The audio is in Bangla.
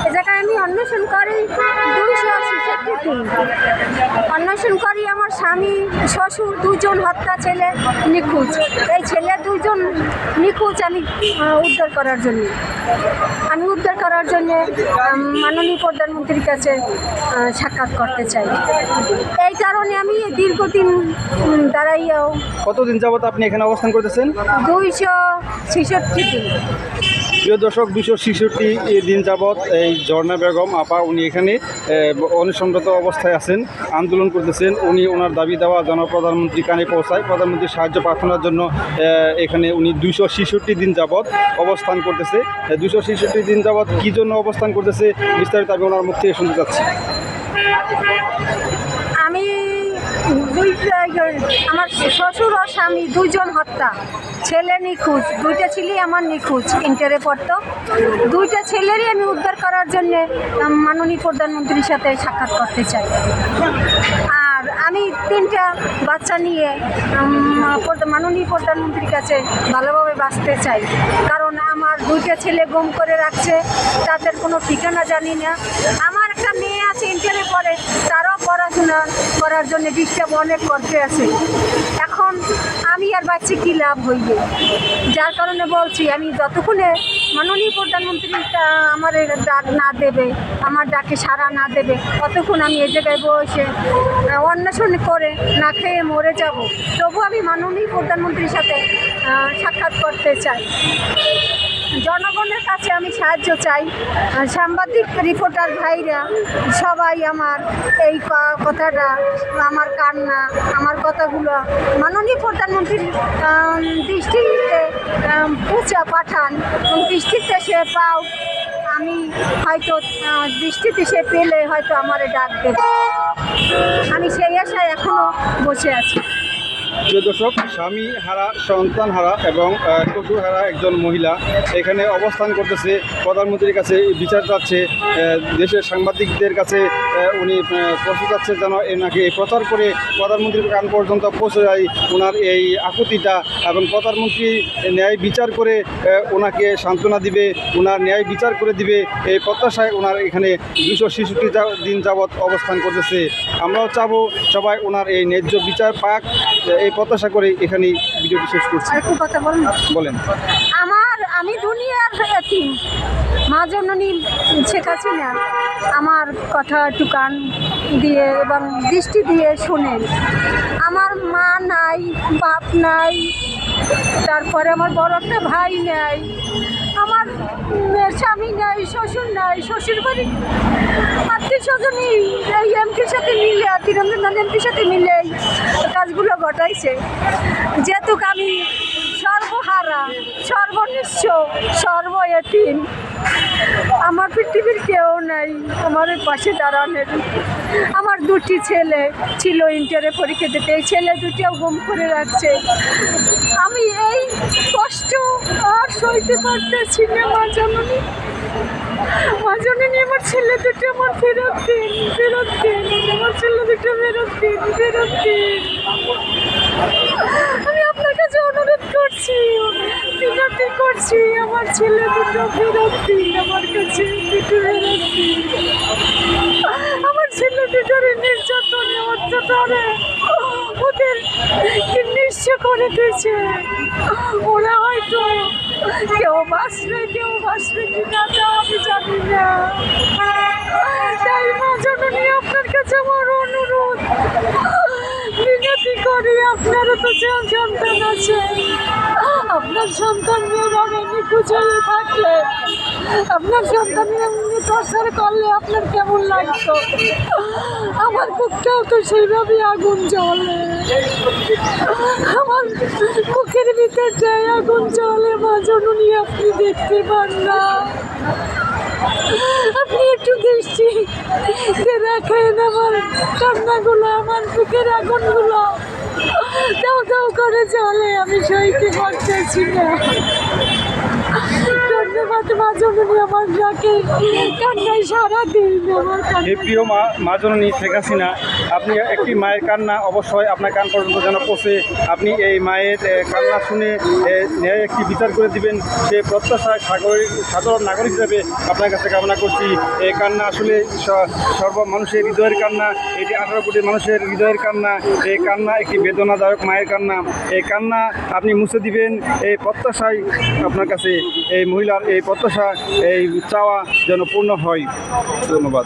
এ জায়গায় আমি অন্বেষণ করি 266 দিন অন্বেষণ করি। আমার স্বামী শ্বশুর দুজন হত্যা, ছেলে নিখোঁজ। এই ছেলে দুজন নিখোঁজ আমি উদ্ধার করার জন্যে মাননীয় প্রধানমন্ত্রীর কাছে সাক্ষাৎ করতে চাই। এই কারণে আমি দীর্ঘদিন দাঁড়াইয়াও। কতদিন যাবত আপনি এখানে অবস্থান করতেছেন? 266 দিন। প্রিয় দর্শক, 266 দিন যাবৎ এই ঝর্ণা বেগম আপা উনি এখানে অনশনরত অবস্থায় আছেন, আন্দোলন করতেছেন। উনি ওনার দাবি দেওয়া জনপ্রধানমন্ত্রী কানে পৌঁছায়, প্রধানমন্ত্রীর সাহায্য প্রার্থনার জন্য এখানে উনি 266 দিন যাবৎ অবস্থান করতেছে। 266 দিন যাবৎ কী জন্য অবস্থান করতেছে বিস্তারিত আমি ওনার মুখ থেকে শুনতে চাচ্ছি। আমি আমার শ্বশুর ও স্বামী দুজন হত্যা, ছেলে নিখোঁজ, দুইটা ছেলেই আমার নিখোঁজ, ইন্টারে পড়তো। দুইটা ছেলেরই আমি উদ্ধার করার জন্যে মাননীয় প্রধানমন্ত্রীর সাথে সাক্ষাৎ করতে চাই। আর আমি 3টা বাচ্চা নিয়ে মাননীয় প্রধানমন্ত্রীর কাছে ভালোভাবে বাঁচতে চাই। কারণ আমার 2টা ছেলে গুম করে রাখছে, তাদের কোনো ঠিকানা জানি না। আমার একটা মেয়ে আছে ইন্টারে পড়ে, তারও পড়াশোনা করার জন্য ডিস্টার্ব অনেক করতে আছে। এখন আমি আর বাচ্চা কী লাভ হইবে? যার কারণে বলছি, আমি যতক্ষণে মাননীয় প্রধানমন্ত্রী আমার ডাক না দেবে, আমার ডাকে সাড়া না দেবে, ততক্ষণ আমি এই জায়গায় বসে অন্বেষণ করে না খেয়ে মরে যাব। তবু আমি মাননীয় প্রধানমন্ত্রীর সাথে সাক্ষাৎ করতে চাই। জনগণের কাছে আমি সাহায্য চাই। সাংবাদিক রিপোর্টার ভাইরা সবাই আমার এই কথাটা, আমার কান্না, আমার কথাগুলো মাননীয় প্রধানমন্ত্রীর দৃষ্টিতে পাঠান, দৃষ্টিতে সে পাও। আমি হয়তো দৃষ্টিতে সে পেলে হয়তো আমারে ডাক দেবে। আমি সেই আশায় এখনও বসে আছি। প্রিয় দর্শক, স্বামী হারা, সন্তান হারা এবং শ্বশুর হারা একজন মহিলা এখানে অবস্থান করতেছে, প্রধানমন্ত্রীর কাছে বিচার চাচ্ছে। দেশের সাংবাদিকদের কাছে উনি প্রশ্ন চাচ্ছে যেন এনাকে প্রচার করে প্রধানমন্ত্রীর কান পর্যন্ত পৌঁছে যায় ওনার এই আকুতিটা, এবং প্রধানমন্ত্রী ন্যায় বিচার করে ওনাকে সান্ত্বনা দিবে, ওনার ন্যায় বিচার করে দিবে, এই প্রত্যাশায় ওনার এখানে 266 দিন যাবৎ অবস্থান করতেছে। আমরাও চাবো সবাই ওনার এই ন্যায্য বিচার পাক, এই প্রত্যাশা করে এখানে ভিডিওটি শেষ করছি। একটু কথা বলেন। আমি দুনিয়ার এতিম, মা জননী শেখ হাসিনা আমার কথা একটু কান দিয়ে এবং দৃষ্টি দিয়ে শোনেন। আমার মা নাই, বাপ নাই, তারপরে আমার বড় একটা ভাই নাই, আমার স্বামী নাই, শ্বশুর নাই, শ্বশুর বাড়ি আত্মীয় স্বজনই এই এমপির সাথে মিলে, তীরন্দ্রনাথ এমপির সাথে মিলে কাজগুলো ঘটাইছে। যেহেতু আমি সর্বহারা, সর্বনিঃস্ব, সর্বএতিম, আমার পৃথিবীর কেউ নাই আমার পাশে দাঁড়ানোর। আমার 2টি ছেলে ছিল ইন্টারে পরীক্ষা দিতে, এই ছেলে 2টিও গুম করে রাখছে। আমি এই কষ্ট আর সইতে পারতেছি না। মা জননী, আমার ছেলে 2টো আমার ফেরত দিন, আমার ছেলে 2টো ফেরত দিন। আমি আপনার কাছে অনুরোধ করছি, বিনতি করছি, আমার ছেলে 2টো ফেরত দিন, আমার কাছে 2টো ফেরত দিন। আমার ছেলে 2টোর নির্যাতনে অত্যাচারে ওদের নিঃস্ব করে দিয়েছে। ওরা হয়তো কেউ বাঁচবে কিনা তা আমি জানি না। তাই মা জননী, আপনার কাছে আমার অনুরোধ, বিনতি করি, আপনারও তো সন্তান আছে, আপনার সন্তান মেয়েভাবে নিখোঁজ হয়ে থাকলে, আপনার সন্তানের এমনি টর্চার করলে আপনার কেমন লাগতো? আমার বুকটাও তো সেইভাবেই আগুন জ্বলে, আমার বুকের ভিতরটায় আগুন জ্বলে। মা জননী, আপনি দেখতে পান না? আপনি একটু দৃষ্টি রাখেন আমার কান্নাগুলো, আমার বুকের আগুনগুলো দাও করে চলে, আমি সইতে পারতেছি না। ধন্যবাদ মা জননী, আমার ডাকে কান্নায় সারা দিন আমার। প্রিয় মা জননী শেখ হাসিনা আপনি একটি মায়ের কান্না অবশ্যই আপনার কান পর্যন্ত যেন পৌঁছে, আপনি এই মায়ের কান্না শুনে ন্যায় একটি বিচার করে দিবেন, সে প্রত্যাশায় সাধারণ নাগরিক হিসেবে আপনার কাছে কামনা করছি। এই কান্না আসলে সর্ব মানুষের হৃদয়ের কান্না, এটি 18 কোটি মানুষের হৃদয়ের কান্না। এই কান্না একটি বেদনাদায়ক মায়ের কান্না। এই কান্না আপনি মুছে দিবেন, এই প্রত্যাশায় আপনার কাছে এই মহিলার এই প্রত্যাশা, এই চাওয়া যেন পূর্ণ হয়। ধন্যবাদ।